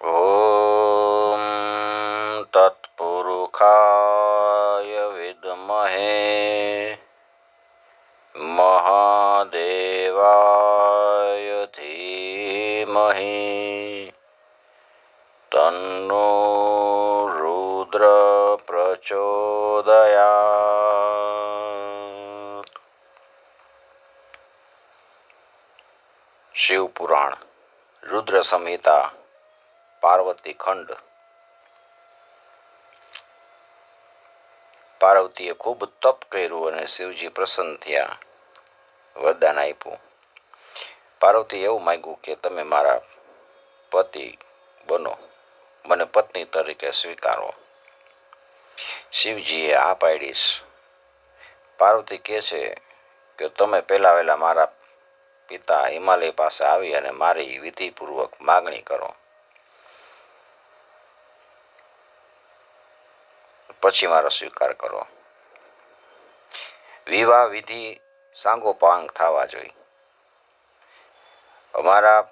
ॐ तत्पुरुषाय विद्महे महादेवाय धीमहि तन्नो रुद्र प्रचोदयात्। शिवपुराण रुद्र संहिता पार्वती खंड। પાર્વતીએ ખૂબ તપ કર્યું અને શિવજી પ્રસન્ન થયા. વરદાન આપ્યું. પાર્વતીએ એવું માંગ્યું કે તમે મારા પતિ બનો, મને પત્ની તરીકે સ્વીકારો. શિવજીએ આ પાડીશ. પાર્વતી કહે છે કે તમે પહેલા વહેલા મારા પિતા હિમાલય પાસે આવી અને મારી વિધિપૂર્વક માગણી કરો, પછી મારો સ્વીકાર કરો. વિવાહ વિધિ સાંગોપાંગ થવા જોઈએ. અમારા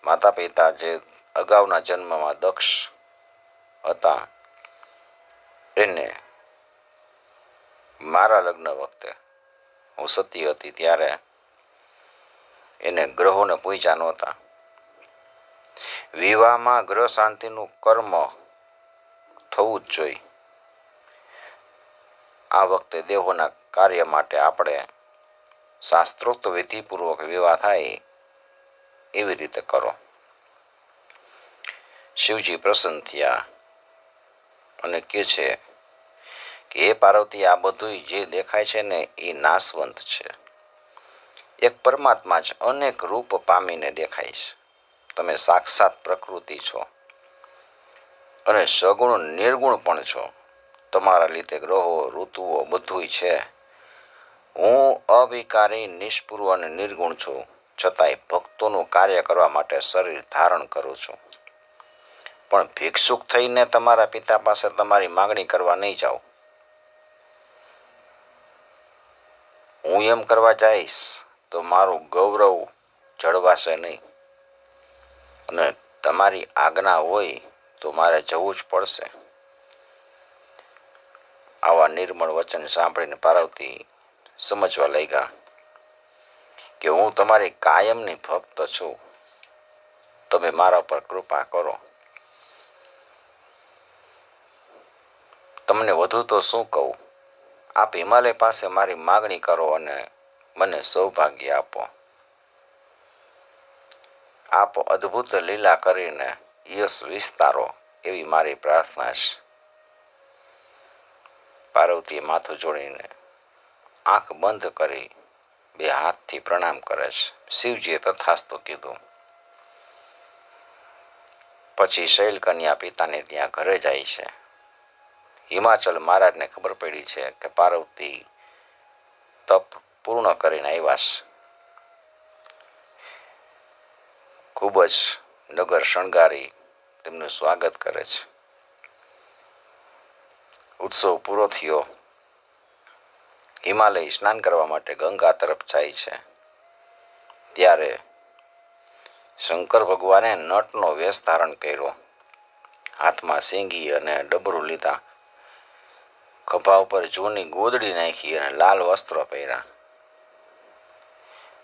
માતા પિતા જે અગાઉના જન્મમાં દક્ષ હતા, એને મારા લગ્ન વખતે હું સતી હતી ત્યારે એને ગ્રહોને પૂજ્યા નહોતા. વિવાહમાં ગ્રહ શાંતિનું કર્મ થવું જ જોઈએ. આ વખતે દેહોના કાર્ય માટે આપણે શાસ્ત્રોક્ત વિધિપૂર્વક વિવાહ થાય એવી રીતે કરો. શિવજી પ્રસન્ન થયા અને કહે છે કે હે પાર્વતી, આ બધું જે દેખાય છે ને એ નાશવંત છે. એક પરમાત્મા જ અનેક રૂપ પામીને દેખાય છે. તમે સાક્ષાત પ્રકૃતિ છો અને સગુણ નિર્ગુણ પણ છો. તમારા લીધે ગ્રહો ઋતુઓ બધું છે. હું અવિકારી નિષ્પૃહ અને નિર્ગુણ છું, છતાંય ભક્તોનું કાર્ય કરવા માટે શરીર ધારણ કરું છું. પણ ભિક્ષુક થઈને તમારા પિતા પાસે તમારી માગણી કરવા નહીં જાઉં. હું એમ કરવા જઈશ તો મારું ગૌરવ જળવાશે નહીં, અને તમારી આજ્ઞા હોય તો મારે જવું જ પડશે. આવા નિર્મળ વચન સાંભળીને પાર્વતી સમજવા લાગ્યા કે હું તમારી કાયમની ભક્ત છું. તમે મારા પર કૃપા કરો. તમને વધુ તો શું કહું. આપ હિમાલય પાસે મારી માગણી કરો અને મને સૌભાગ્ય આપો. આપ અદ્ભુત લીલા કરીને યશ વિસ્તારો એવી મારી પ્રાર્થના છે. પાર્વતીએ માથું જોડીને આંખ બંધ કરી બે હાથથી પ્રણામ કરે છે. શિવજીએ તથાસ્તુ કીધું. પછી શૈલકન્યા પિતાને ત્યાં ઘરે જાય છે. હિમાચલ મહારાજને ખબર પડી છે કે પાર્વતી તપ પૂર્ણ કરીને આવ્યા છે. ખૂબ જ નગર શણગારી તેમનું સ્વાગત કરે છે. ઉત્સવ પૂરો થયો. હિમાલય સ્નાન કરવા માટે ગંગા તરફ જાય છે. ત્યારે શંકર ભગવાને નટનો વેશ ધારણ કર્યો. હાથમાં સિંગી અને ડબરું લીધા. ખભા ઉપર જૂની ગોદડી નાખી અને લાલ વસ્ત્રો પહેર્યા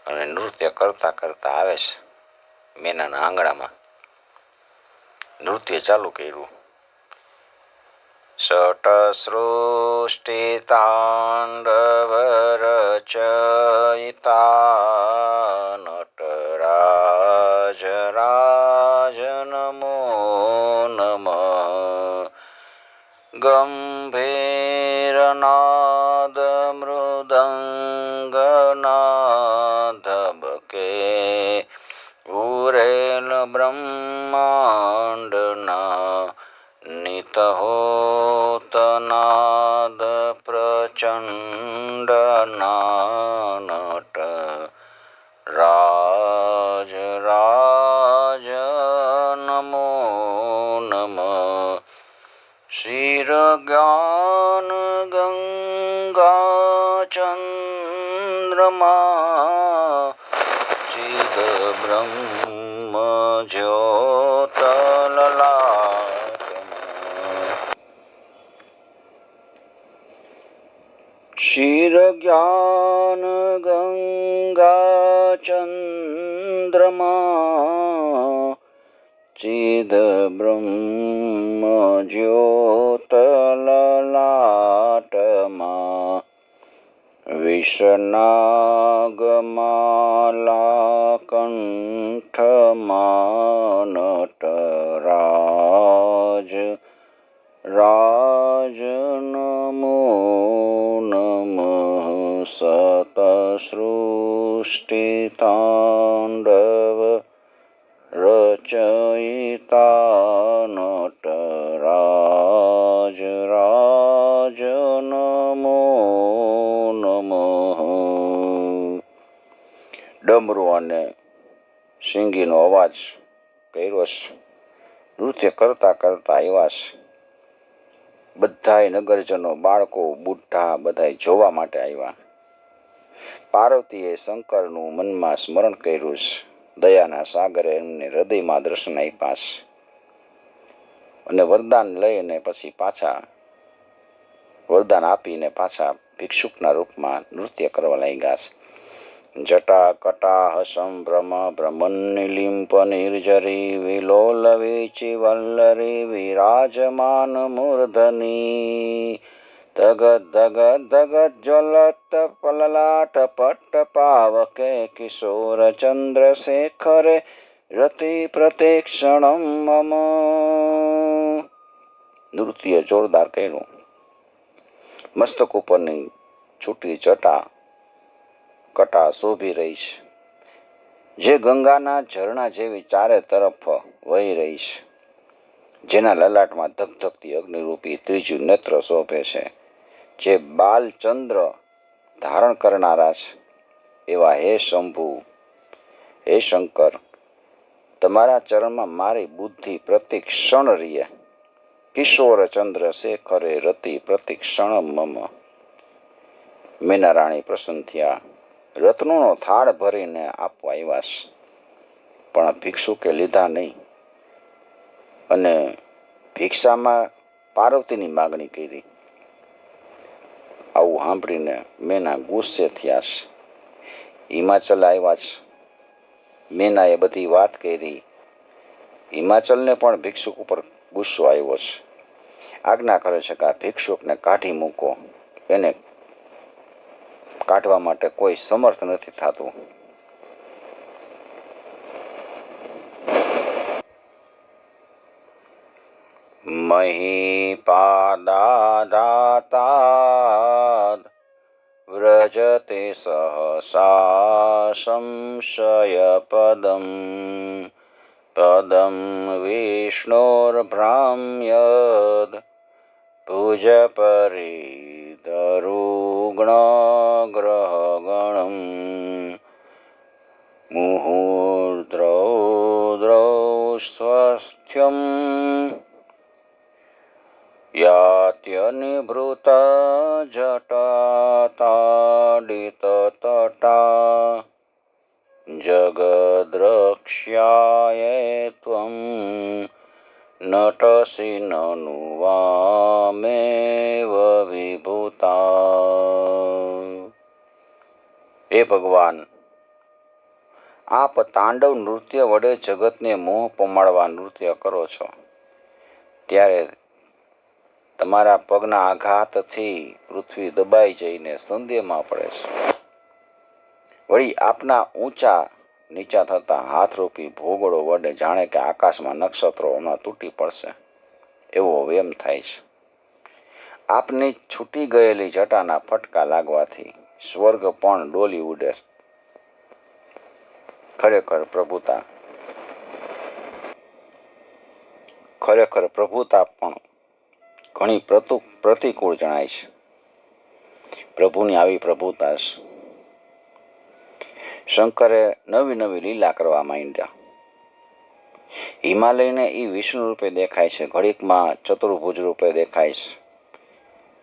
અને નૃત્ય કરતા કરતા આવે છે. મેનાના આંગણામાં નૃત્ય ચાલુ કર્યું. ષટ સૃષ્ટિ તાંડવ રચયિતા નટરાજ રાજ નમો નમઃ. ગંભીર નાદ મૃદંગ નાદબકે ઉરેલ બ્રહ્માંડના નિત હોત નાદ પ્રચંડ નાનટ રાજ રાજ નમો નમઃ. શિર જ્ઞાન ગંગા ચંદ્રમા ચિદ બ્રહ્મ જ્યોત જ્ઞાન ગંગા ચંદ્રમા ચિદ બ્રહ્મ જ્યોત લલાટમાં વિષનાગમાલા કંઠમાં નટરાજ રાજ નમો નમઃ સતસૃષ્ટિતાંડવ રચયિતા નટરાજ રાજ નમો નમઃ. ડમરૂ અને સિંગીનો અવાજ કર્યો છે. નૃત્ય કરતા કરતા આવ્યા છે. બધાય નગરજનો, બાળકો, બુઢ્ઢા બધાય જોવા માટે આવ્યા. પાર્વતીએ શંકરનું મનમાં સ્મરણ કર્યું છે. દયાના સાગરે એમને હૃદયમાં દર્શન આપ્યા છે અને વરદાન લઈને પછી પાછા વરદાન આપીને પાછા ભિક્ષુકના રૂપમાં નૃત્ય કરવા લાગ્યા છે. જટા કટાહ સંભ્રમ ભ્રમન્નિલિંપ નિર્જરી વિલોલ વીચી વલ્લરી વિરાજમાન મૂર્ધની ધગત ધગત ધગત જ્વલત પલલાટ પટ્ટ પાવકે કિશોર ચંદ્રશેખરે રતિ પ્રતિક્ષણમ મમ. નૃત્ય જોરદાર કર્યું. મસ્તક ઉપરની છૂટી જટા કટા શોભી રહી છે, જે ગંગાના ઝરણા જેવી ચારે તરફ વહી રહી છે, જેના લલાટમાં ધગધગતી અગ્નિરૂપી ત્રીજું નેત્ર શોભે છે, જે બાલચંદ્ર ધારણ કરનારા છે. એવા હે શંભુ, હે શંકર, તમારા ચરણમાં મારી બુદ્ધિ પ્રતિ ક્ષણ રીએ. કિશોર ચંદ્ર શેખરે રતિ પ્રતિ ક્ષણ મમ. મીના રાણી પ્રસન્ન થયા. રત્નોનો થાળ ભરીને આપવા આવ્યા છે, પણ ભિક્ષુકે લીધા નહીં અને ભિક્ષામાં પાર્વતીની માગણી કરી. આવું સાંભળીને મેના ગુસ્સે થયા છે. હિમાચલ આવ્યા છે. મેનાએ બધી વાત કરી. હિમાચલને પણ ભિક્ષુક ઉપર ગુસ્સો આવ્યો છે. આજ્ઞા કરે છે કે આ ભિક્ષુકને કાઢી મૂકો. એને કાઢવા માટે કોઈ સમર્થ નથી થતું. મહીપાદાદાતાદ વ્રજતે સહસા સંશય પદમ પદમ વિષ્ણોર્ભ્રામ્યદ ભુજ પરિધરુગ્ણ ગ્રહગણમ મુહૂર્દ્રૌ સ્વસ્થ્યમ યાત્યનિભૃત જટાતાડિતતટા જગદ્રક્ષ્યાય ત્વં નટસી નનુ વામેવ વિભૂતા. હે ભગવાન, આપ તાંડવ નૃત્ય વડે જગતને મોહ પમાડવા નૃત્ય કરો છો, ત્યારે તમારા પગના આઘાતથી પૃથ્વી દબાઈ જઈને સંદેહમાં પડે છે. વળી આપના ઊંચા નીચા થતા હાથરૂપી ભોગળો વડે જાણે કે આકાશમાં નક્ષત્રો હમણાં તૂટી પડશે એવો વેમ થાય છે. આપની છૂટી ગયેલી જટાના ફટકા લાગવાથી સ્વર્ગ પણ ડોલી ઉડે. ખરેખર પ્રભુતા પણ ઘણી પ્રતિકૂળ જણાય છે. પ્રભુની આવી પ્રભુતા છે. શંકરે નવી નવી લીલા કરવા માંડ્યા. હિમાલયને એ વિષ્ણુ રૂપે દેખાય છે, ઘડીકમાં ચતુર્ભુજ રૂપે દેખાય છે.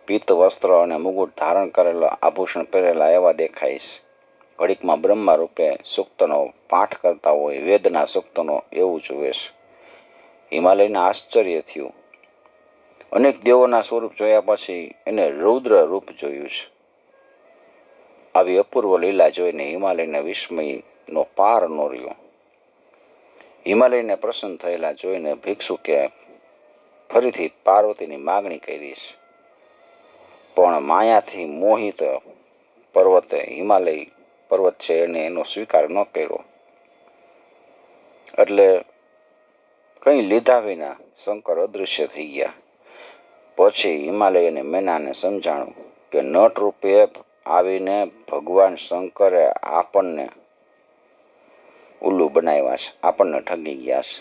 પિત્ત વસ્ત્ર અને મુગુટ ધારણ કરેલા આભૂષણ પહેરેલા એવા દેખાય છે. ઘડીકમાં બ્રહ્મા રૂપે સૂક્તનો પાઠ કરતા હોય, વેદના સૂક્તનો એવું જુએ છે. હિમાલયને આશ્ચર્ય થયું. અનેક દેવોના સ્વરૂપ જોયા પછી એને રૌદ્ર રૂપ જોયું છે. આવી અપૂર્વ લીલા જોઈને હિમાલયને વિસ્મયનો પાર ન રહ્યો. હિમાલયને પ્રસન્ન થયેલા જોઈને ભિક્ષુકે ફરીથી પાર્વતીની માગણી કરી. પણ માયાથી મોહિત પર્વતે હિમાલય પર્વત છે એને એનો સ્વીકાર ન કર્યો. એટલે કંઈ લીધા વિના શંકર અદૃશ્ય થઈ ગયા. પછી હિમાલય અને મેનાને સમજાણું કે નટ રૂપે આવીને ભગવાન શંકરે આપણને ઉલ્લુ બનાવ્યા છે, આપણને ઠગી ગયા છે.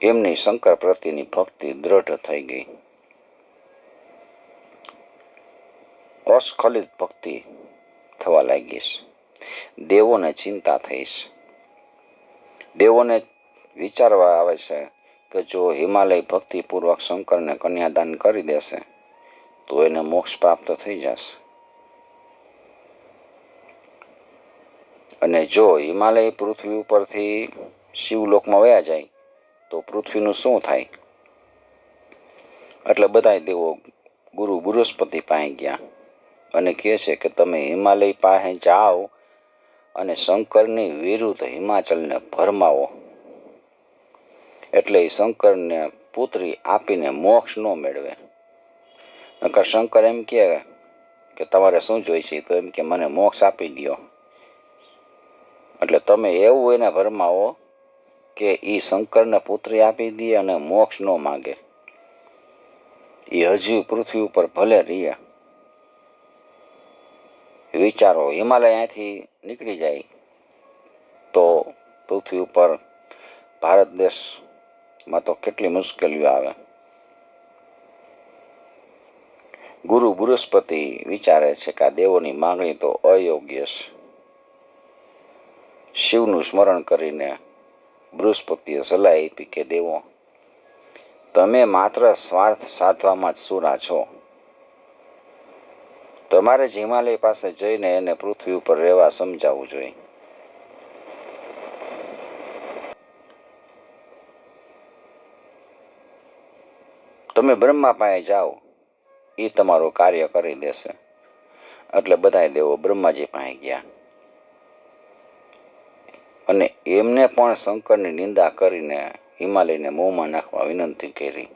એમની શંકર પ્રત્યેની ભક્તિ દ્રઢ થઈ ગઈ. અસ્ખલિત ભક્તિ થવા લાગી છે. દેવોને ચિંતા થઈ છે. દેવોને વિચારવા આવે છે કે જો હિમાલય ભક્તિપૂર્વક શંકરને કન્યાદાન કરી દેશે તો એને મોક્ષ પ્રાપ્ત થઈ જશે. અને જો હિમાલય પૃથ્વી ઉપરથી શિવલોકમાં વયા જાય તો પૃથ્વીનું શું થાય? એટલે બધા દેવો ગુરુ બૃહસ્પતિ પાસે ગયા અને કહે છે કે તમે હિમાલય પાસે જાઓ અને શંકરની વિરુદ્ધ હિમાચલને ભરમાવો, એટલે શંકરને પુત્રી આપીને મોક્ષ ન મેળવે. નકર શંકર એમ કહે કે તમારે શું જોઈએ છે? તો એમ કે મને મોક્ષ આપી દો. એટલે તમે એવું એને ભરમાવો કે એ શંકરને પુત્રી આપી દે અને મોક્ષ ન માગે. એ હજી પૃથ્વી ઉપર ભલે રહીએ. વિચારો, હિમાલય અહીંથી નીકળી જાય તો પૃથ્વી ઉપર ભારત દેશમાં તો કેટલી મુશ્કેલીઓ આવે. ગુરુ બૃહસ્પતિ વિચારે છે કે આ દેવોની માંગણી તો અયોગ્ય છે. શિવનું સ્મરણ કરીને બૃહસ્પતિએ સલાહ આપી કે દેવો, તમે માત્ર સ્વાર્થ સાધવામાં જ સુરા છો. તમારે જ હિમાલય પાસે જઈને એને પૃથ્વી ઉપર રહેવા સમજાવવું જોઈએ. તમે બ્રહ્મા પાસે જાઓ, એ તમારું કાર્ય કરી દેશે. એટલે બધા દેવો બ્રહ્માજી પાસે ગયા અને એમને પણ શંકરની નિંદા કરીને હિમાલયને મોંમાં નાખવા વિનંતી કરી.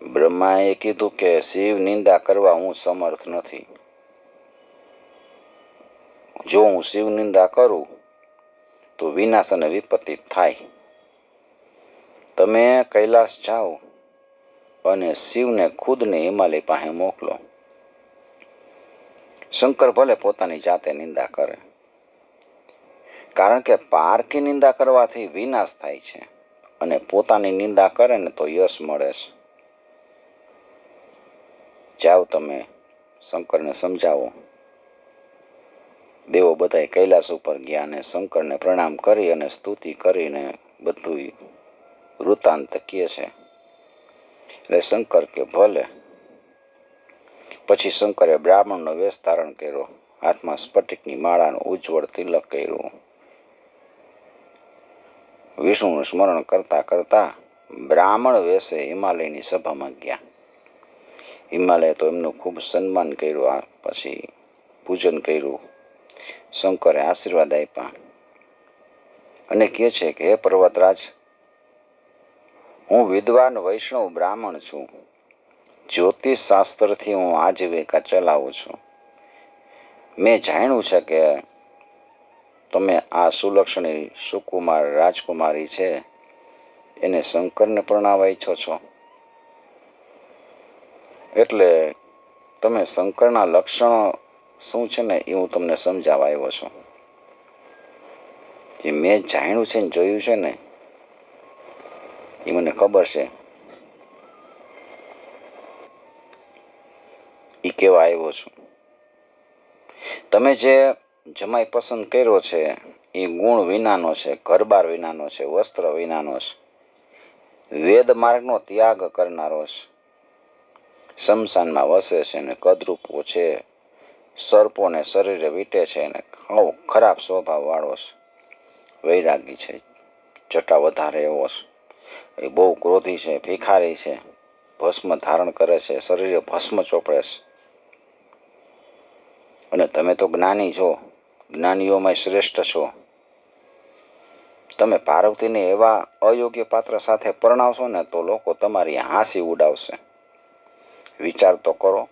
બ્રહ્માએ કીધું કે શિવ નિંદા કરવા હું સમર્થ નથી. જો હું શિવ નિંદા કરું તો વિનાશ અને વિપત્તિ થાય. તમે કૈલાસ જાઓ અને શિવને ખુદને હિમાલય પાસે મોકલો. શંકર ભલે પોતાની જાતે નિંદા કરે, કારણ કે પારકી નિંદા કરવાથી વિનાશ થાય છે અને પોતાની નિંદા કરે ને તો યશ મળે છે. જાઓ તમે શંકરને સમજાવો. દેવો બધા કૈલાસ ઉપર ગયા અને શંકરને પ્રણામ કરી અને સ્તુતિ કરીને બધું વૃત્તાંત કહે છે. એટલે શંકર કે ભલે. પછી શંકરે બ્રાહ્મણનો વેશ ધારણ કર્યો, હાથમાં સ્ફટિકની માળાનું ઉજ્જવળ તિલક કર્યું. વિષ્ણુનું સ્મરણ કરતા કરતા બ્રાહ્મણ વેશે હિમાલયની સભામાં ગયા. હિમાલય તો એમનું ખૂબ સન્માન કર્યું. પછી પૂજન કર્યું. શંકરે આશીર્વાદ આપ્યા અને કહે છે કે હે પર્વતરાજ, હું વિદ્વાન વૈષ્ણવ બ્રાહ્મણ છું. જ્યોતિષ શાસ્ત્રથી હું આજીવિકા ચલાવું છું. મેં જાણ્યું છે કે તમે આ સુલક્ષણી સુકુમાર રાજકુમારી છે એને શંકરને પરણાવવા ઈચ્છો છો. એટલે તમે શંકરના લક્ષણો શું છે ને એ હું તમને સમજાવવા આવ્યો છું. જે મેં જાણ્યું છે ને જોયું છે ને એ મને ખબર છે. એ કેવા આવ્યો છું. તમે જે જમાઈ પસંદ કર્યો છે એ ગુણ વિનાનો છે, ઘરબાર વિનાનો છે, વસ્ત્ર વિનાનો છે, વેદ માર્ગનો ત્યાગ કરનારો છે, શમશાનમાં વસે છે ને કદરૂપો છે, સર્પોને શરીરે વીટે છે ને ખરાબ સ્વભાવ વાળો છે, વૈરાગી છે, જટા વધારે એવો છે, એ બહુ ક્રોધી છે, ભિખારી છે, ભસ્મ ધારણ કરે છે, શરીરે ભસ્મ ચોપડે છે. અને તમે તો જ્ઞાની છો, જ્ઞાનીઓમાં શ્રેષ્ઠ છો. તમે પાર્વતીને એવા અયોગ્ય પાત્ર સાથે પરણાવશો ને તો લોકો તમારી હાંસી ઉડાવશે. વિચાર તો કરો.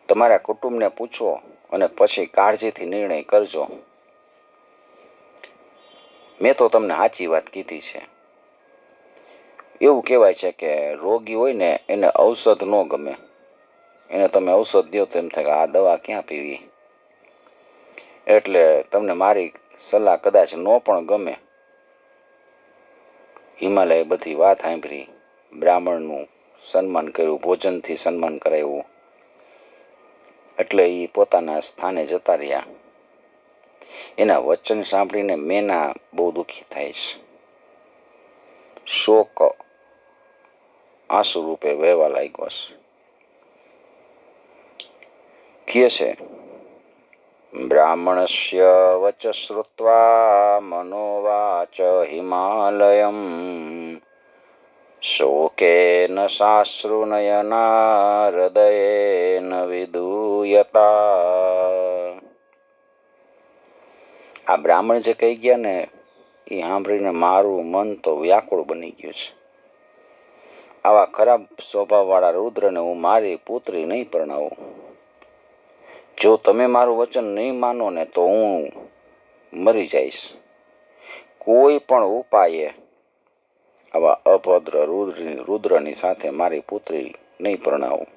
તમારા કુટુંબને પૂછો અને પછી કાળજીથી નિર્ણય કરજો. મેં તો તમને સાચી વાત કીધી છે. એવું કહેવાય છે કે રોગી હોય ને એને ઔષધ ન ગમે. એને તમે ઔષધ દો તો એમ થાય કે આ દવા ક્યાં પીવી. એટલે તમને મારી સલાહ કદાચ ન પણ ગમે. હિમાલયે બધી વાત સાંભળી, બ્રાહ્મણનું સન્માન કર્યું, ભોજનથી સન્માન કરાવ્યું. એટલે એ પોતાના સ્થાને જતા રહ્યા. એના વચન સાંભળીને મેના બહુ દુઃખી થાય છે. શોક આંસુ રૂપે વહેવા લાગ્યો છે. કહે છે, બ્રાહ્મણસ્ય વચ શ્રુત્વા મનોવાચ હિમાલયમ શોકેન સાશ્રુનયના હૃદયેન વિદૂયતા. આ બ્રાહ્મણ જે કહી ગયા ને એ સાંભળીને મારું મન તો વ્યાકુળ બની ગયું છે. આવા ખરાબ સ્વભાવવાળા રુદ્રને હું મારી પુત્રી નહીં પરણાવું. જો તમે મારું વચન નહીં માનો ને તો હું મરી જઈશ. કોઈ પણ ઉપાયે આવા અભદ્ર રુદ્રની સાથે મારી પુત્રી નહીં પરણાવું.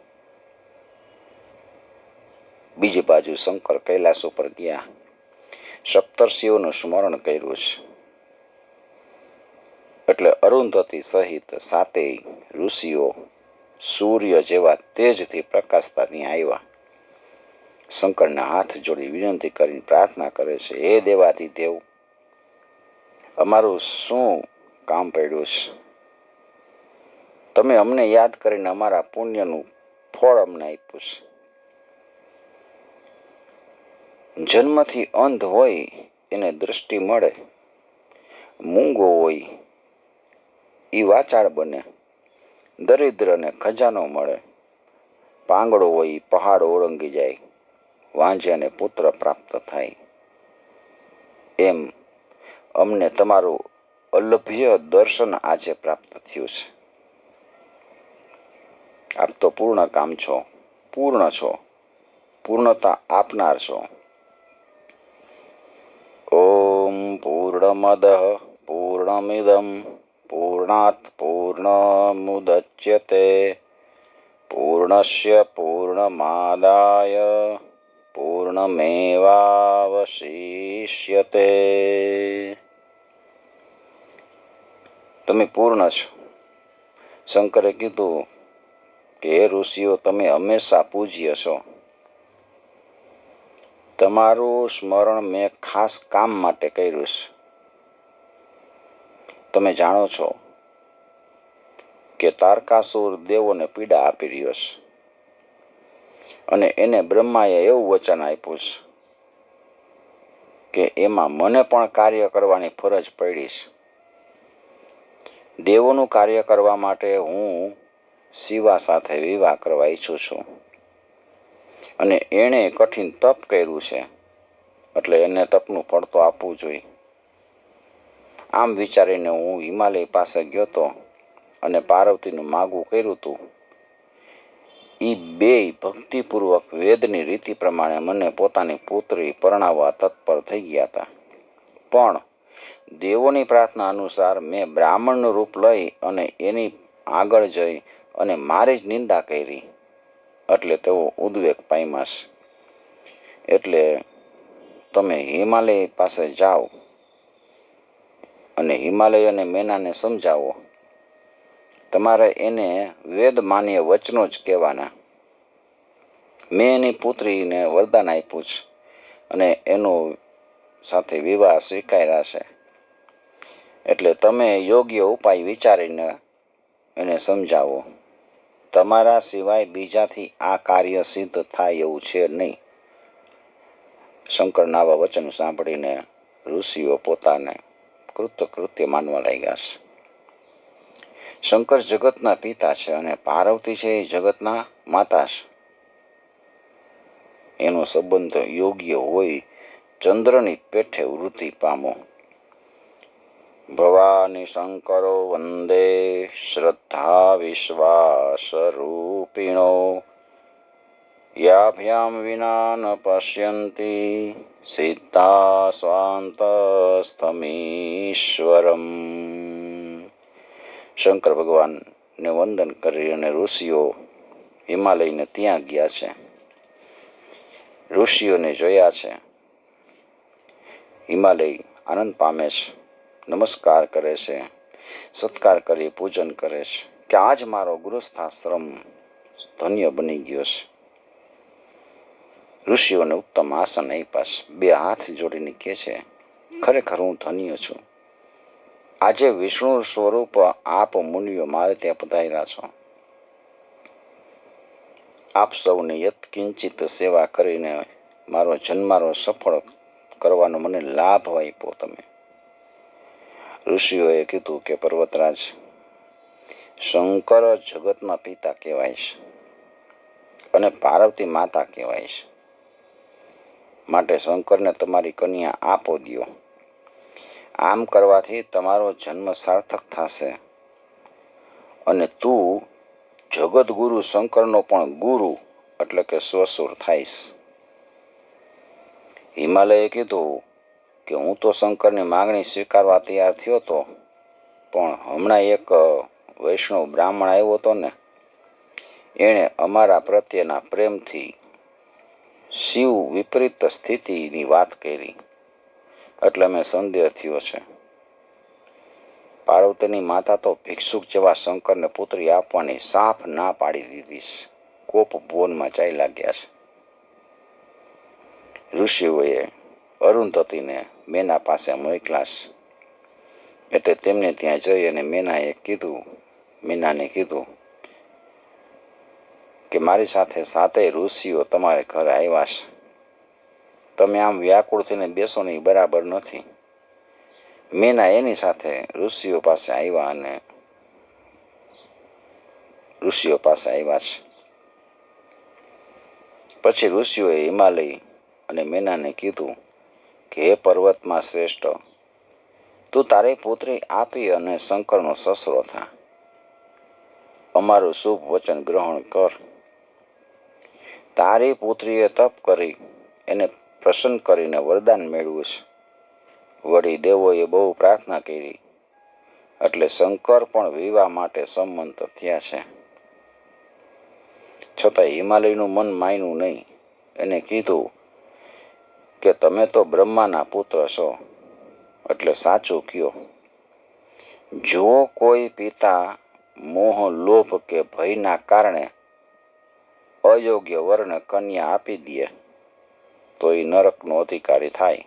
બીજી બાજુ શંકર કૈલાસ ઉપર ગયા. સપ્તર્ષિઓનું સ્મરણ કર્યું છે. એટલે અરુંધતી સહિત સાતેય ઋષિઓ સૂર્ય જેવા તેજથી પ્રકાશતા ત્યાં આવ્યા. શંકરના હાથ જોડી વિનંતી કરીને પ્રાર્થના કરે છે, હે દેવાધિદેવ, અમારું શું કામ પડ્યું છે? તમે અમને યાદ કરીને અમારા પુણ્યનું ફળ અમને આપ્યું છે. જન્મથી અંધ હોય એને દૃષ્ટિ મળે, મૂંગો હોય એ વાચાળ બને, દરિદ્રને ખજાનો મળે, પાંગડો હોય પહાડ ઓળંગી જાય, વાંઝ્યાને પુત્ર પ્રાપ્ત થાય. એમ અમને તમારું અલભ્ય દર્શન આજે પ્રાપ્ત થયું છે. આપ તો પૂર્ણ કામ છો, પૂર્ણ છો, પૂર્ણતા આપનાર છો. ઓમ પૂર્ણમદ પૂર્ણમિદમ પૂર્ણાત પૂર્ણમુદચ્યતે પૂર્ણસ્ય પૂર્ણમાદાય પૂર્ણમેવાવશિષ્યતે. તમે પૂર્ણ છો. શંકરે કીધું કે હે ઋષિઓ, તમે હંમેશા પૂજ્ય છો. તમારું સ્મરણ મેં ખાસ કામ માટે કર્યું છે. તમે જાણો છો કે તારકાસુર દેવોને પીડા આપી રહ્યો છે અને એને બ્રહ્માએ એવું વચન આપ્યું છે કે એમાં મને પણ કાર્ય કરવાની ફરજ પડી છે. દેવોનું કાર્ય કરવા માટે હું શિવા સાથે વિવાહ કરવા ઈચ્છું છું અને એણે કઠિન તપ કર્યું છે એટલે એને તપનું ફળ તો આપવું જોઈએ. આમ વિચારીને હું હિમાલય પાસે ગયો હતો અને પાર્વતીનું માગવું કર્યું હતું. એ બેય ભક્તિપૂર્વક વેદની રીતિ પ્રમાણે મને પોતાની પુત્રી પરણાવવા તત્પર થઈ ગયા હતા. પણ દેવોની પ્રાર્થના અનુસાર મેં બ્રાહ્મણનું રૂપ લઈ અને એની આગળ જઈ અને મારી જ નિંદા કરી. એટલે તેઓ ઉદ્વેગ પામ્યા છે. એટલે તમે હિમાલય પાસે જાઓ અને હિમાલય અને મેનાને સમજાવો. તમારે એને વેદ માન્ય વચનો જ કહેવાના. મેં એની પુત્રીને વરદાન આપ્યું છે અને એનો સાથે વિવાહ સ્વીકાર્યા છે. એટલે તમે યોગ્ય ઉપાય વિચારીને એને સમજાવો. તમારા સિવાય બીજાથી આ કાર્ય સિદ્ધ થાય એવું છે નહીં. શંકરના આવા વચન સાંભળીને ઋષિઓ પોતાને કૃત્ય માનવા લાગ્યા છે. શંકર જગતના પિતા છે અને પાર્વતી છે એ જગતના માતા છે. એનો સંબંધ યોગ્ય હોય ચંદ્રની પેઠે વૃત્તિ પામો. ભવાની શંકરો વંદે શ્રદ્ધા વિશ્વાસ રૂપિણો યાભ્યામ વિના ન પશ્યંતી સિદ્ધા સ્વાંતસ્થમીશ્વરમ. શંકર ભગવાનને વંદન કરી અને ઋષિઓ હિમાલયને ત્યાં ગયા છે. ઋષિઓને જોયા છે. હિમાલય આનંદ પામે છે, નમસ્કાર કરે છે, સત્કાર કરી પૂજન કરે છે કે આજ મારો ગૃહસ્થાશ્રમ ધન્ય બની ગયો છે. ઋષિઓને ઉત્તમ આસન આપ્યા છે. બે હાથ જોડીને કહે છે, ખરેખર હું ધન્ય છું. આજે વિષ્ણુ સ્વરૂપ આપ મુનિઓ મારે ત્યાં પધાર્યા છો. આપ સૌને યત્કિંચિત સેવા કરીને મારો જન્મારો સફળ કરવાનો મને લાભ આપ્યો તમે. ઋષિઓએ કીધું કે પર્વતરાજ, શંકર જગતના પિતા કહેવાય છે અને પાર્વતી માતા કહેવાય છે. માટે શંકરને તમારી કન્યા આપો દ્યો. આમ કરવાથી તમારો જન્મ સાર્થક થશે અને તું જગતગુરુ શંકરનો પણ ગુરુ એટલે કે સ્વસુર થાઈશ. હિમાલયે કીધું કે હું તો શંકરની માંગણી સ્વીકારવા તૈયાર થયો હતો, પણ હમણાં એક વૈષ્ણવ બ્રાહ્મણ આવ્યો હતો ને, એણે અમારા પ્રત્યેના પ્રેમથી શિવ વિપરીત સ્થિતિની વાત કરી, એટલે મેં સંદેહ થયો છે. પાર્વતીની માતા તો ભિક્ષુક જેવા શંકરને પુત્રી આપવાની સાફ ના પાડી દીધી છે. કોપ ભુવનમાં ચાલ્યા ગયા છે. ઋષિઓએ અરુંધતીને મેના પાસે મોકલ્યા છે. એટલે તેમને ત્યાં જઈ અને મીનાને કીધું કે મારી સાથે 7 ઋષિઓ તમારે ઘરે આવ્યા છે. તમે આમ વ્યાકુળ થઈને બેસો નહીં, બરાબર નથી. મીના એની સાથે ઋષિઓ પાસે આવ્યા છે. પછી ઋષિઓએ હિમાલય અને મીનાને કીધું કે હે પર્વતમાં શ્રેષ્ઠ, તું તારી પુત્રી આપી અને શંકરનો સસરો થા. અમારું શુભ વચન ગ્રહણ કર. તારી પુત્રીએ તપ કરી એને પ્રસન્ન કરીને વરદાન મેળવ્યું છે. વળી દેવોએ બહુ પ્રાર્થના કરી એટલે શંકર પણ વિવાહ માટે સંમત થયા છે. છતાં હિમાલયનું મન માન્યું નહીં. એને કીધું કે તમે તો બ્રહ્માના પુત્ર છો, એટલે સાચું કયો. જો કોઈ પિતા મોહ, લોભ કે ભયના કારણે અયોગ્ય વરને કન્યા આપી દે તો એ નરકનો અધિકારી થાય.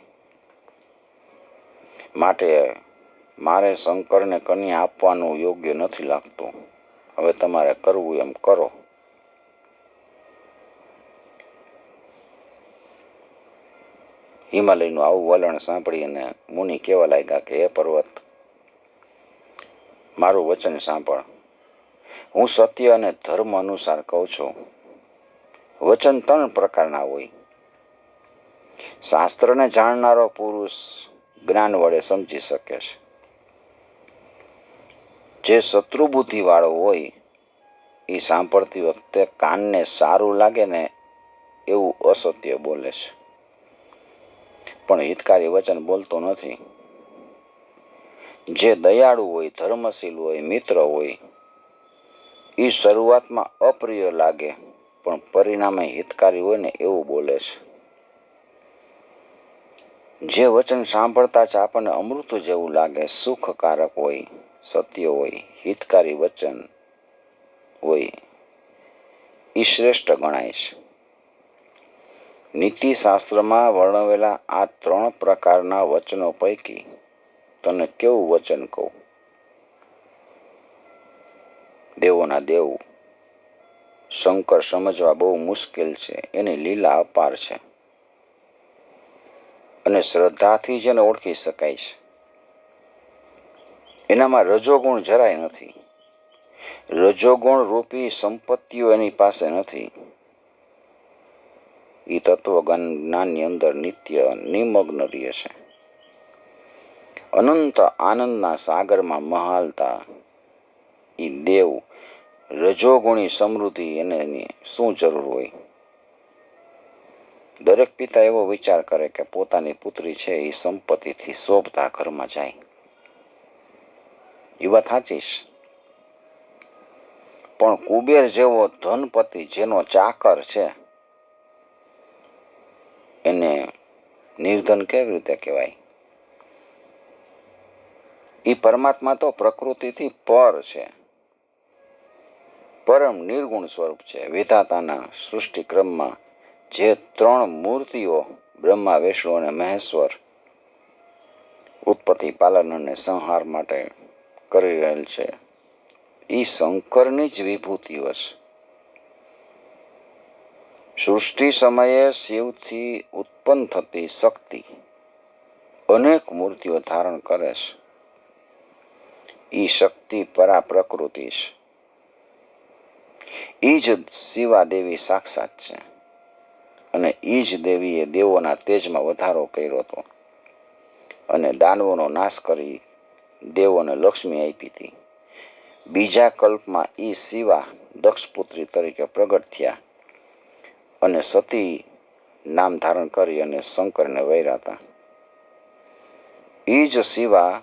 માટે મારે શંકરને કન્યા આપવાનું યોગ્ય નથી લાગતું. હવે તમારે કરવું એમ કરો. હિમાલયનું આવું વલણ સાંભળીને મુનિ કહેવા લાગ્યા કે હે પર્વત, મારું વચન સાંભળ. હું સત્ય અને ધર્મ અનુસાર કહું છું. વચન 3 પ્રકારના હોય. શાસ્ત્રને જાણનારો પુરુષ જ્ઞાન વડે સમજી શકે છે. જે શત્રુ બુદ્ધિવાળો હોય એ સાંભળતી વખતે કાનને સારું લાગે ને એવું અસત્ય બોલે છે, પણ હિતકારી વચન બોલતો નથી. જે દયાળુ હોય, ધર્મશીલ હોય, મિત્ર હોય, એ શરૂઆતમાં અપ્રિય લાગે પણ પરિણામે હિતકારી હોય ને એવું બોલે છે. જે વચન સાંભળતા જ આપણને અમૃત જેવું લાગે, સુખકારક હોય, સત્ય હોય, હિતકારી વચન હોય, એ શ્રેષ્ઠ ગણાય છે. નીતિશાસ્ત્રમાં વર્ણવેલા આ 3 પ્રકારના વચનો પૈકી તને કેવું વચન કહું? દેવોના દેવ શંકર સમજવા બહુ મુશ્કેલ છે. એની લીલા અપાર છે અને શ્રદ્ધાથી જ એને ઓળખી શકાય છે. એનામાં રજોગુણ જરાય નથી. રજોગુણ રૂપી સંપત્તિઓ એની પાસે નથી. એ તત્વજ્ઞાનની અંદર નિત્ય નિમગ્ન રહે છે. અનંત આનંદના સાગરમાં મહાલતા એ દેવ રજોગુણી સમૃદ્ધિ એની શું જરૂર હોય? દરેક પિતા એવો વિચાર કરે કે પોતાની પુત્રી છે એ સંપત્તિથી શોભતા ઘરમાં જાય. એ વાત સાચી છે. પણ કુબેર જેવો ધનપતિ જેનો ચાકર છે એને નિર્ધન કેવી રીતે કહેવાય? એ પરમાત્મા તો પ્રકૃતિથી પર છે, પરમ નિર્ગુણ સ્વરૂપ છે. વિધાતાના સૃષ્ટિક્રમમાં જે ત્રણ મૂર્તિઓ બ્રહ્મા, વિષ્ણુ અને મહેશ્વર ઉત્પત્તિ, પાલન અને સંહાર માટે કરી રહેલ છે, એ શંકરની જ વિભૂતિઓ છે. સૃષ્ટિ સમયે શિવથી ઉત્પન્ન થતી શક્તિ અનેક મૂર્તિઓ ધારણ કરે છે. એ શક્તિ પરા પ્રકૃતિ છે. એ જ શિવા દેવી સાક્ષાત છે. અને એ જ દેવીએ દેવોના તેજમાં વધારો કર્યો હતો અને દાનવોનો નાશ કરી દેવોને લક્ષ્મી આપી હતી. બીજા કલ્પમાં એ શિવા દક્ષપુત્રી તરીકે પ્રગટ થયા અને સતી નામ ધારણ કરી અને શંકરને વૈરા હતા. એ જ શિવા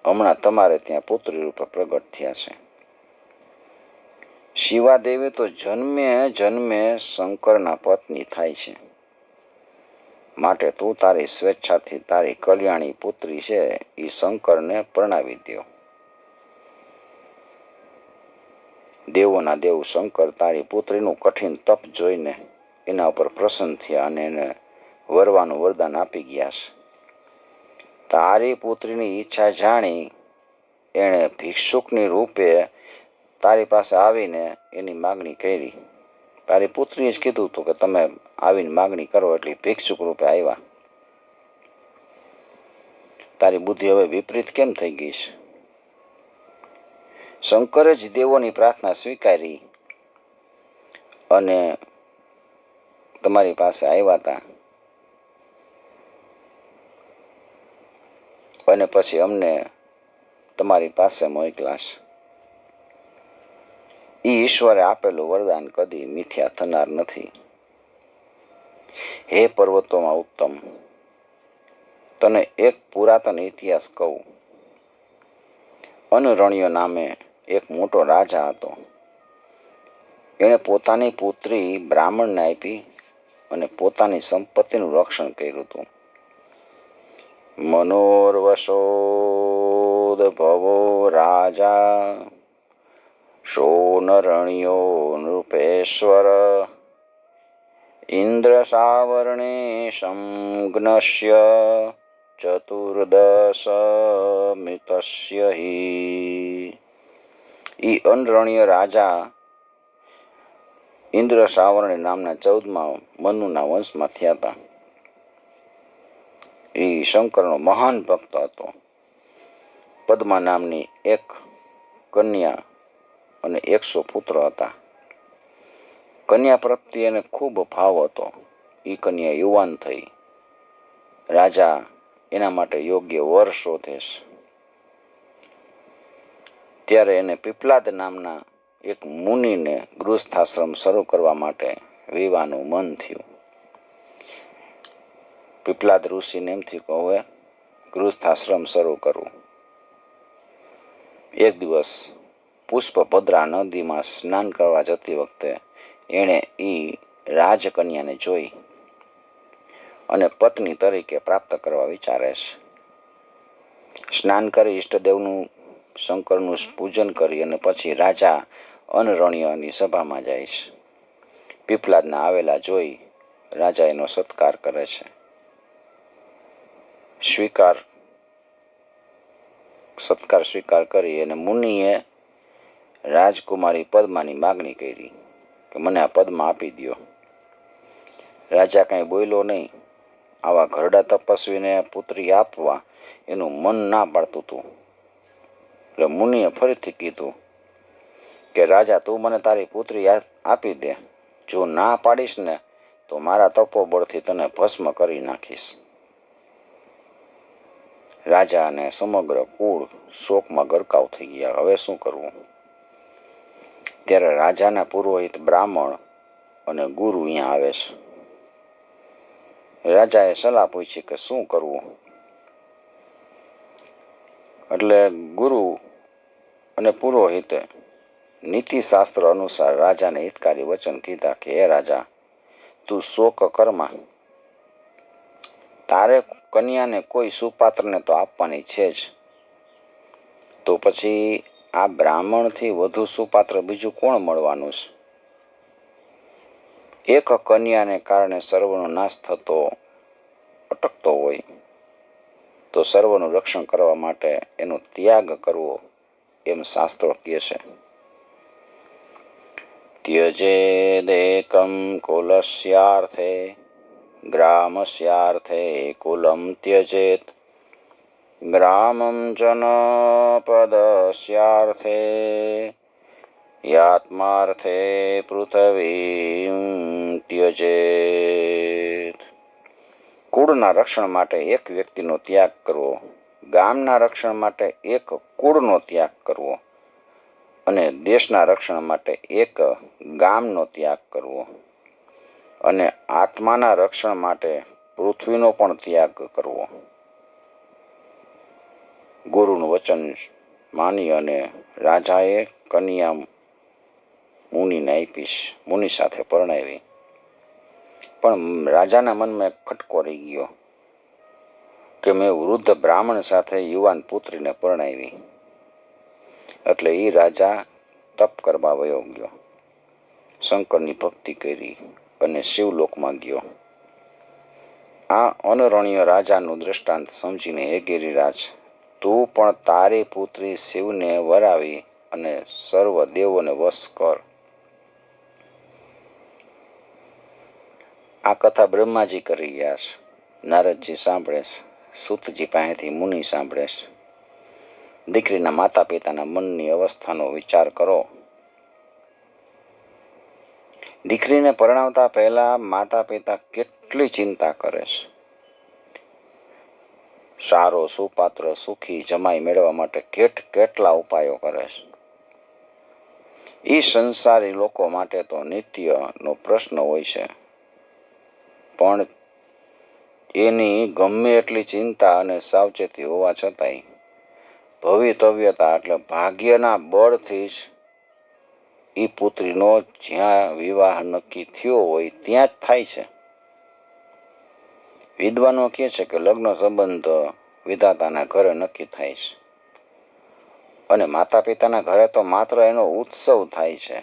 હમણાં તમારે ત્યાં પુત્રી રૂપે પ્રગટ થયા છે. શિવા દેવી તો જન્મે જન્મે શંકરના પત્ની થાય છે. માટે તું તારી સ્વેચ્છાથી તારી કલ્યાણી પુત્રી છે એ શંકરને પરણાવી દો. દેવોના દેવ શંકર તારી પુત્રીનું કઠિન તપ જોઈને એના ઉપર પ્રસન્ન થયા અને એને વરવાનું વરદાન આપી ગયા છે. તારી પુત્રીની ઈચ્છા જાણી એણે ભિક્ષુકની રૂપે તારી પાસે આવીને એની માગણી કરી. તારી પુત્રીએ જ કીધું હતું કે તમે આવીને માગણી કરો, એટલે ભિક્ષુક રૂપે આવ્યા. તારી બુદ્ધિ હવે વિપરીત કેમ થઈ ગઈ છે? શંકરે જ દેવોની પ્રાર્થના સ્વીકારી અને તમારી પાસે આવ્યા હતા અને પછી અમને તમારી પાસે મોકલ્યા છે. એ ઈશ્વરે આપેલું વરદાન કદી મિથ્યા થનાર નથી. હે પર્વતોમાં ઉત્તમ, તને એક પુરાતન ઇતિહાસ કહું. અનરણ્ય નામે એક મોટો રાજા હતો. એણે પોતાની પુત્રી બ્રાહ્મણને આપી અને પોતાની સંપત્તિનું રક્ષણ કર્યું હતું. મનોર્વશોદ ભવો રાજા શોનરણ્યો નૃપેશ્વર ઇન્દ્ર સાવર્ણે સંજ્ઞસ્ય ચતુર્દશ મિતસ્ય હિ. ઈ અનરણ્ય રાજા ઇન્દ્ર સાવર્ણી નામના 14મા મનુના વંશમાં થયા હતા. એ શંકરનો મહાન ભક્ત હતો. પદ્મા નામની એક કન્યા અને 100 પુત્ર હતા. કન્યા પ્રત્યે એને ખૂબ ભાવ હતો. એ કન્યા યુવાન થઈ. રાજા એના માટે યોગ્ય વર શોધે છે. ત્યારે એને પીપલાદ નામના એક મુનિને ગૃહસ્થાશ્રમ શરૂ કરવા માટે વિવાહનું મન થયું. પીપલાદ ઋષિને એમ થયું કે હવે ગૃહસ્થાશ્રમ શરૂ કરવું. એક દિવસ પુષ્પભદ્રા નદીમાં સ્નાન કરવા જતી વખતે એણે એ રાજકન્યાને જોઈ અને પત્ની તરીકે પ્રાપ્ત કરવા વિચારે છે. સ્નાન કરી ઈષ્ટદેવનું શંકરનું પૂજન કરી અને પછી રાજા અનરણ્યની સભામાં જાય છે. પીપલાદના આવેલા જોઈ રાજા એનો સત્કાર કરે છે. સત્કાર સ્વીકાર કરી અને મુનિએ રાજકુમારી પદ્માની માગણી કરી કે મને આ પદ્મા આપી દો. રાજા કાંઈ બોલ્યો નહીં. આવા ઘરડા તપસ્વીને પુત્રી આપવા એનું મન ના પાડતું હતું. એટલે મુનિએ ફરીથી કીધું કે રાજા, તું મને તારી પુત્રી આપી દે. જો ના પાડીશ ને તો મારા તપોબળથી તને ભસ્મ કરી નાખીશ. રાજા અને સમગ્ર કુળ શોકમાં ગરકાવ થઈ ગયા. હવે શું કરવું? ત્યારે રાજાના પુરોહિત બ્રાહ્મણ અને ગુરુ અહીંયા આવે છે. રાજાએ સલાહ પૂછી કે શું કરવું. એટલે ગુરુ અને પુરોહિતે નીતિશાસ્ત્ર અનુસાર રાજાને હિતકારી વચન કીધા કે હે રાજા, તું શોક કરમાં. તારે કન્યાને કોઈ સુપાત્રને તો આપવાની છે જ, તો પછી આ બ્રાહ્મણથી વધુ સુપાત્ર બીજું કોણ મળવાનું છે? એક કન્યાને કારણે સર્વનો નાશ થતો અટકતો હોય તો સર્વનું રક્ષણ કરવા માટે એનો ત્યાગ કરવો, એમ શાસ્ત્રો કહે છે. ત્યજેદેકં કુલસ્યાર્થે ગ્રામસ્યાર્થે કુલમ ત્યજેત ગ્રામં જનપદસ્યાર્થે યાત્માર્થે પૃથ્વીં ત્યજેત. કુળના રક્ષણ માટે એક વ્યક્તિનો ત્યાગ કરવો, ગામના રક્ષણ માટે એક કુળનો ત્યાગ કરવો અને દેશના રક્ષણ માટે એક ગામનો ત્યાગ કરવો અને આત્માના રક્ષણ માટે પૃથ્વીનો પણ ત્યાગ કરવો. ગુરુનું વચન માની અને રાજાએ કન્યા મુનિને આપી, મુનિ સાથે પરણાવી. પણ રાજાના મનમાં એક ખટકો રહી ગયો કે મેં વૃદ્ધ બ્રાહ્મણ સાથે યુવાન પુત્રીને પરણાવી. એટલે એ રાજા તપ કરવા વયો ગયો, શંકરની ભક્તિ કરી અને શિવલોકમાં ગયો. આ અનરણ્ય રાજાનું દ્રષ્ટાંત સમજીને હે ગિરિરાજ, તું પણ તારી પુત્રી શિવને વરાવી અને સર્વ દેવોને વશ કર. આ કથા બ્રહ્માજી કરી ગયા છે, નારદજી સાંભળે છે, સૂતજી પાસેથી મુનિ સાંભળે છે. દીકરીના માતા પિતાના મનની અવસ્થાનો વિચાર કરો. દીકરીને પરણાવતા પહેલા માતા પિતા કેટલી ચિંતા કરે છે. સારો સુપાત્ર સુખી જમાઈ મેળવવા માટે કેટલા ઉપાયો કરે છે. એ સંસારી લોકો માટે તો નિત્યનો પ્રશ્ન હોય છે, પણ એની ગમે એટલી ચિંતા અને સાવચેતી હોવા છતાંય ભવિતવ્યતા એટલે ભાગ્યના બળથી જ એ પુત્રીનો જ્યાં વિવાહ નક્કી થયો હોય ત્યાં જ થાય છે. વિદ્વાનો કહે છે કે લગ્ન સંબંધ વિધાતાના ઘરે નક્કી થાય છે અને માતા પિતાના ઘરે તો માત્ર એનો ઉત્સવ થાય છે.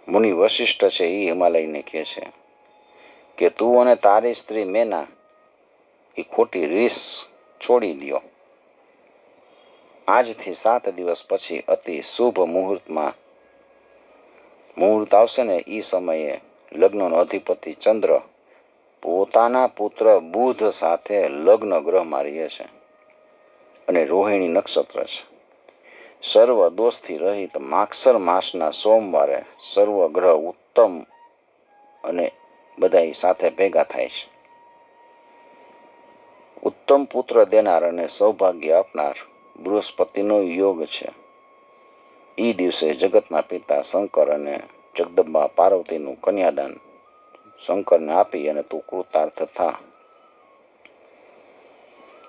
મુનિ વશિષ્ઠ છે એ હિમાલયને કહે છે કે તું અને તારી સ્ત્રી મેના એ ખોટી રીસ છોડી દ્યો. આજથી 7 દિવસ પછી અતિ શુભ મુહૂર્ત આવશે ને એ સમયે લગ્નનો અધિપતિ ચંદ્ર પોતાના પુત્ર બુધ સાથે લગ્ન ગ્રહમાં રહે છે અને રોહિણી નક્ષત્ર છે. સર્વ દોષથી રહિત માગસર માસના સોમવારે સર્વ ગ્રહ ઉત્તમ અને બધા સાથે ભેગા થાય છે. ઉત્તમ પુત્ર દેનાર અને સૌભાગ્ય આપનાર બૃહસ્પતિનો યોગ છે. એ દિવસે જગતના પિતા શંકર અને જગદંબા પાર્વતીનું કન્યાદાન શંકરને આપી અને તું કૃતાર્થ થા.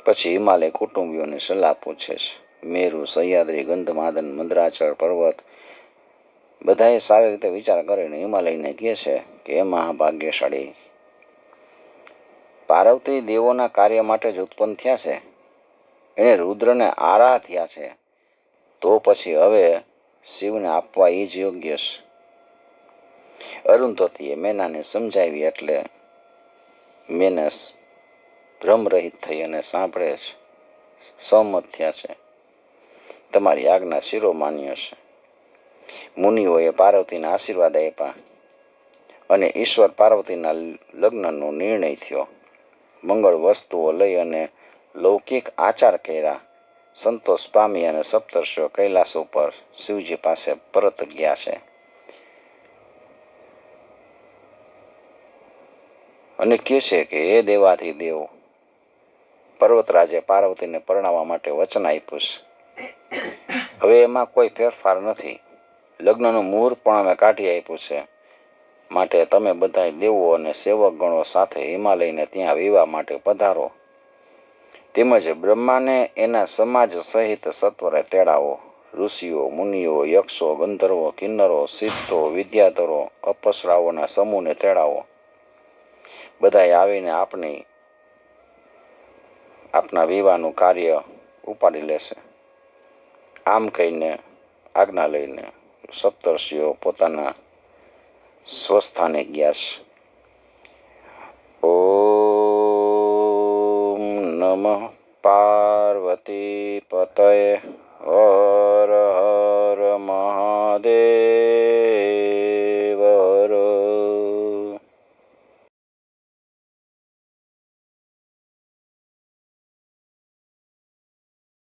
પછી હિમાલય કુટુંબીઓને સલાહ પૂછે છે. મેરુ, સહ્યાદ્રી, ગંધમાદન, મંદરાચળ પર્વત બધાએ સારી રીતે વિચાર કરીને હિમાલયને કહે છે કે એ મહાભાગ્યશાળી પાર્વતી દેવોના કાર્ય માટે જ ઉત્પન્ન થયા છે, એને રુદ્રને આરા થયા છે, તો પછી હવે શિવને આપવા એ જ યોગ્ય છે. અરુંધતીએ મેનાને સમજાવી એટલે મેનસ ભ્રમરહિત થઈ અને સાંભળે છે, સહમત થયા છે. તમારી આજ્ઞા શિરોમાન્ય છે. મુનિઓએ પાર્વતીના આશીર્વાદ આપ્યા અને ઈશ્વર પાર્વતીના લગ્નનો નિર્ણય થયો. મંગળ વસ્તુઓ લઈ અને લૌકિક આચાર કર્યા. સંતોષ પામી અને સપ્તર્ષિઓ કૈલાસ ઉપર શિવજી પાસે પરત ગયા છે. અને કહે છે કે એ દેવાથી દેવ પર્વતરાજે પાર્વતીને પરણાવવા માટે વચન આપ્યું છે. હવે એમાં કોઈ ફેરફાર નથી. લગ્નનું મુહૂર્ત પણ અમે કાઢી આપ્યું છે. માટે તમે બધા દેવો અને સેવક ગણો સાથે હિમાલયને ત્યાં વિવાહ માટે પધારો. તેમજ બ્રહ્માને એના સમાજ સહિત સત્વરે તેડાવો. ઋષિઓ, મુનિઓ, યક્ષો, ગંધર્વો, કિન્નરો, સિદ્ધો, વિદ્યાધરો, અપ્સરાઓના સમૂહને તેડાવો. બધાએ આવીને આપના વિવાહનું કાર્ય ઉપાડી લેશે. આમ કહીને આજ્ઞા લઈને સપ્તર્ષિઓ પોતાના સ્વસ્થાને ગયા છે. ઓમ નમઃ પાર્વતી પતયે હર હર મહાદેવ.